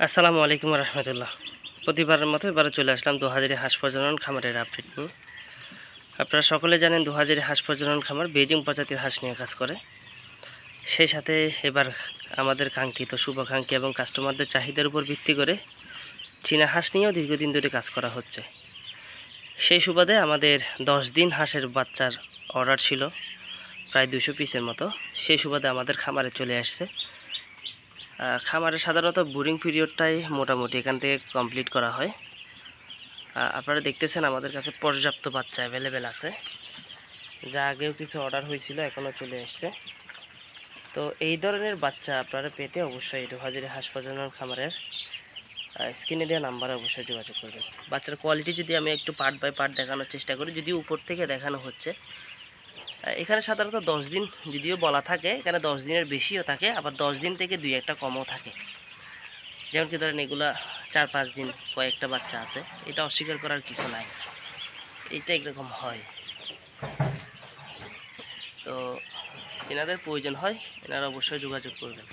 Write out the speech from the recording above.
আসসালামু আলাইকুম রহমতুল্লাহ। প্রতিবারের মতো এবারে চলে আসলাম দুহাজারি হাঁস প্রজনন খামারের আপডেট নিয়ে। আপনারা সকলে জানেন দুহাজারি হাঁস প্রজনন খামার বেজিং প্রজাতির হাঁস নিয়ে কাজ করে। সেই সাথে এবার আমাদের কাঙ্ক্ষিত শুভাকাঙ্ক্ষী এবং কাস্টমারদের চাহিদার উপর ভিত্তি করে চীনা হাঁস নিয়েও দীর্ঘদিন ধরে কাজ করা হচ্ছে। সেই সুবাদে আমাদের 10 দিন হাঁসের বাচ্চার অর্ডার ছিল প্রায় 200 পিসের মতো। সেই সুবাদে আমাদের খামারে চলে আসছে। খামারে সাধারণত বোরিং পিরিয়ডটাই মোটামুটি এখান থেকে কমপ্লিট করা হয়। আপনারা দেখতেছেন আমাদের কাছে পর্যাপ্ত বাচ্চা অ্যাভেলেবেল আছে, যা আগেও কিছু অর্ডার হয়েছিল এখনও চলে আসছে। তো এই ধরনের বাচ্চা আপনারা পেতে অবশ্যই দুহাজারি হাঁস প্রজনন খামারের স্ক্রিনে দেওয়া নাম্বারে অবশ্যই যোগাযোগ করবেন। বাচ্চার কোয়ালিটি যদি আমি একটু পার্ট বাই পার্ট দেখানোর চেষ্টা করি, যদিও উপর থেকে দেখানো হচ্ছে, এখানে সাধারণত 10 দিন যদিও বলা থাকে, এখানে 10 দিনের বেশিও থাকে, আবার 10 দিন থেকে 2-1টা কমও থাকে। যেমন কি ধরেন এগুলা 4-5 দিন কয়েকটা বাচ্চা আছে, এটা অস্বীকার করার কিছু নাই, এটা এরকম হয়। তো এনাদের প্রয়োজন হয়, এনারা অবশ্যই যোগাযোগ করবেন।